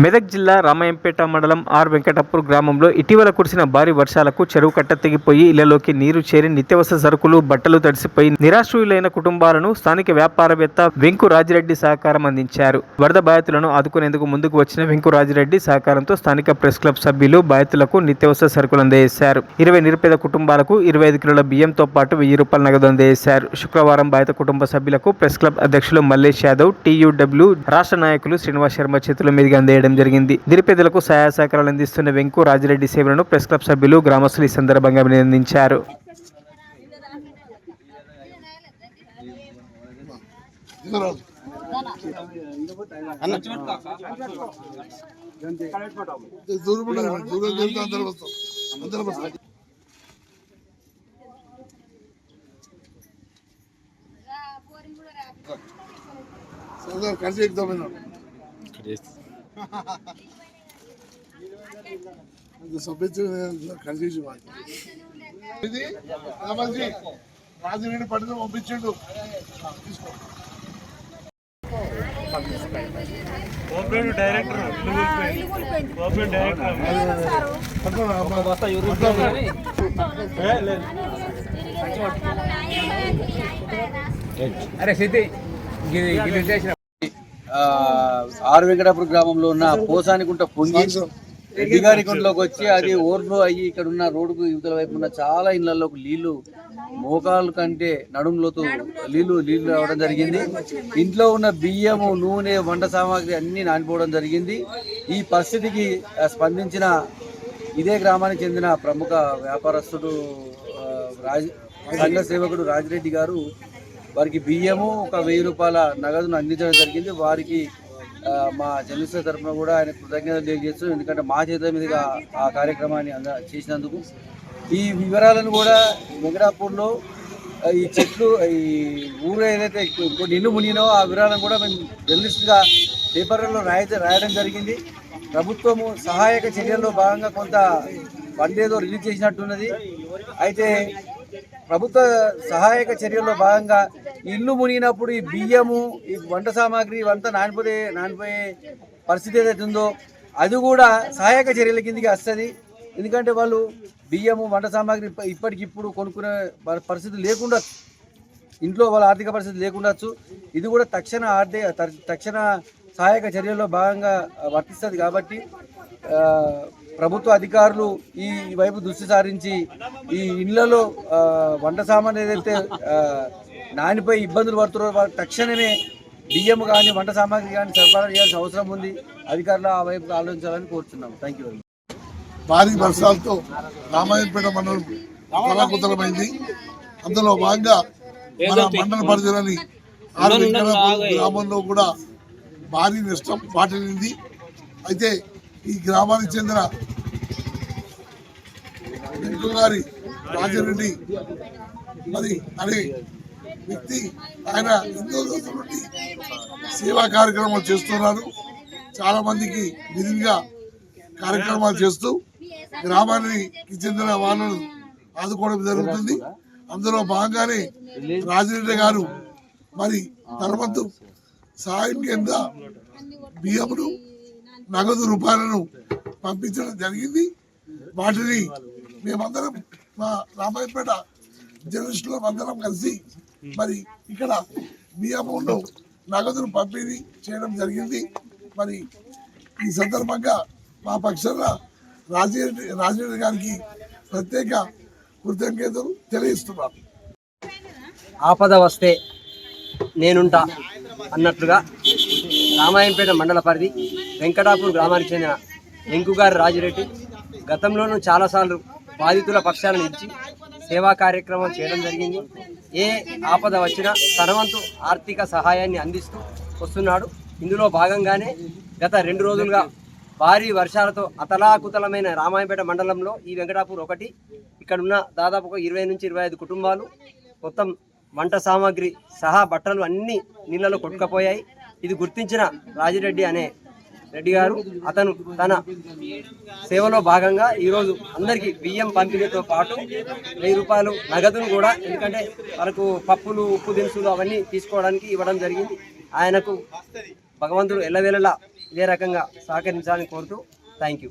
మెదక్ జిల్లా రామాయంపేట మండలం ఆర్ వెంకటాపూర్ గ్రామంలో ఇటీవల కురిసిన భారీ వర్షాలకు చెరువు కట్ట తెగిపోయి ఇళ్లలోకి నీరు చేరి నిత్యావసర సరుకులు బట్టలు తడిసిపోయి నిరాశ్రయులైన కుటుంబాలను స్థానిక వ్యాపారవేత్త వెంకు రాజిరెడ్డి సహకారం అందించారు. వరద బాధితులను ఆదుకునేందుకు ముందుకు వచ్చిన వెంకు రాజిరెడ్డి సహకారంతో స్థానిక ప్రెస్ క్లబ్ సభ్యులు బాధితులకు నిత్యావసర సరుకులు అందజేశారు. 20 నిరుపేద కుటుంబాలకు 25 కిలోల బియ్యంతో పాటు ₹1000 నగదు అందజేశారు. శుక్రవారం బాధిత కుటుంబ సభ్యులకు ప్రెస్ క్లబ్ అధ్యక్షులు మల్లేష్ యాదవ్, TUW రాష్ట్ర నాయకులు శ్రీనివాస్ శర్మ చేతుల మీదుగా అందజేయడం జరిగింది. నిరుపేదలకు సహాయ సహకారాలు అందిస్తున్న వెంకు రాజిరెడ్డి సేవలను ప్రెస్ క్లబ్ సభ్యులు, గ్రామస్తులు ఈ సందర్భంగా అభినందించారు. రాజురెడ్డి పడితే పంపించండు. ఆర్ వెంకటాపూర్ గ్రామంలో ఉన్న పోసానికుంట పొంగి రెడ్డిగారికుంటలోకి వచ్చి అది ఓవర్ఫ్లో అయ్యి ఇక్కడ ఉన్న రోడ్డుకు యువతల వైపు ఉన్న చాలా ఇళ్లలోకి నీళ్లు మోకాలు కంటే నడుములోతు నీళ్లు రావడం జరిగింది. ఇంట్లో ఉన్న బియ్యము, నూనె, వంట సామాగ్రి అన్ని నానిపోవడం జరిగింది. ఈ పరిస్థితికి స్పందించిన ఇదే గ్రామానికి చెందిన ప్రముఖ వ్యాపారస్తుడు సంఘ సేవకుడు రాజిరెడ్డి గారు వారికి బియ్యము, ఒక ₹1000 నగదును అందించడం జరిగింది. వారికి మా జర్నలిస్టుల తరఫున కూడా ఆయన కృతజ్ఞతలు తెలియజేస్తున్నాం. ఎందుకంటే మా చేతుల మీదుగా ఆ కార్యక్రమాన్ని చేసినందుకు. ఈ వివరాలను కూడా వెంకటాపూర్లో ఈ చెట్లు, ఈ ఊరు ఏదైతే కొన్ని ఇల్లు మునిగినో ఆ వివరాలను కూడా మేము జర్నలిస్టుగా పేపర్లలో రాయడం జరిగింది. ప్రభుత్వము సహాయక చర్యల్లో భాగంగా కొంత ఫండ్ ఏదో రిలీజ్ చేసినట్టున్నది. అయితే ప్రభుత్వ సహాయక చర్యల్లో భాగంగా ఇల్లు మునిగినప్పుడు ఈ బియ్యము, ఈ వంట సామాగ్రి ఇవంతా నానిపోయే పరిస్థితి ఏదైతే ఉందో అది కూడా సహాయక చర్యల కిందకి వస్తుంది. ఎందుకంటే వాళ్ళు బియ్యము, వంట సామాగ్రి ఇప్పటికిప్పుడు కొనుక్కునే పరిస్థితి లేకుండా, ఇంట్లో వాళ్ళ ఆర్థిక పరిస్థితి లేకుండొచ్చు. ఇది కూడా తక్షణ సహాయక చర్యల్లో భాగంగా వర్తిస్తుంది. కాబట్టి ప్రభుత్వ అధికారులు ఈ వైపు దృష్టి సారించి ఈ ఇళ్లలో వంట సామాన్ ఏదైతే నానిపోయి ఇబ్బందులు పడుతున్నారో వారికి తక్షణమే బియ్యం కానీ వంట సామాగ్రి కానీ సరఫరా చేయాల్సిన అవసరం ఉంది. అధికారులు ఆ వైపు ఆలోచించాలని కోరుతున్నాం. Thank you. భారీ వర్షాలతో రామాయంపేట మండలం కళాకుతలమైంది. అందులో భాగంగా మన మండల పరిధిలోని ఆర్ వెంకటాపూర్ గ్రామంలో కూడా భారీ నష్టం వాటిల్లింది. అయితే ఈ గ్రామానికి చెందిన వెంకు గారి రాజిరెడ్డి మరి అనే వ్యక్తి ఆయన ఎన్నో రోజుల నుండి సేవా కార్యక్రమాలు చేస్తున్నారు. చాలా మందికి విధిగా కార్యక్రమాలు చేస్తూ గ్రామానికి చెందిన వాళ్ళను ఆదుకోవడం జరుగుతుంది. అందులో భాగంగానే రాజిరెడ్డి గారు మరి తన వంతు సహాయం కింద బియ్యమును, నగదు రూపాయలను పంపించడం జరిగింది. వాటిని మేమందరం మా రామాయంపేట జర్నలిస్టులు అందరం కలిసి మరి ఇక్కడ బియ్యమును, నగదును పంపిణీ చేయడం జరిగింది. మరి ఈ సందర్భంగా మా పక్షాన రాజిరెడ్డి గారికి ప్రత్యేక కృతజ్ఞతలు తెలియజేస్తున్నాను. ఆపద వస్తే నేనుంటా అన్నట్లుగా రామాయంపేట మండల పరిధి వెంకటాపూర్ గ్రామానికి చెందిన వెంకుగారి రాజిరెడ్డి గతంలోనూ చాలాసార్లు బాధితుల పక్షాలను ఇచ్చి సేవా కార్యక్రమం చేయడం జరిగింది. ఏ ఆపద వచ్చినా తన వంతు ఆర్థిక సహాయాన్ని అందిస్తూ వస్తున్నాడు. ఇందులో భాగంగానే గత 2 రోజులుగా భారీ వర్షాలతో అతలాకుతలమైన రామాయంపేట మండలంలో ఈ వెంకటాపూర్ ఒకటి, ఇక్కడున్న దాదాపు 20 నుంచి 25 కుటుంబాలు మొత్తం వంట సామాగ్రి సహా బట్టలు అన్నీ నీళ్ళలో కొట్టుకుపోయాయి. ఇది గుర్తించిన రాజిరెడ్డి అనే రెడ్డి గారు అతను తన సేవలో భాగంగా ఈరోజు అందరికీ బియ్యం పంపిణీతో పాటు ₹1000 నగదును కూడా, ఎందుకంటే వాళ్ళకు పప్పులు, ఉప్పు దినుసులు అవన్నీ తీసుకోవడానికి ఇవ్వడం జరిగింది. ఆయనకు భగవంతుడు ఎల్లవేళలా ఇదే రకంగా సహకరించాలని కోరుతూ థ్యాంక్ యూ.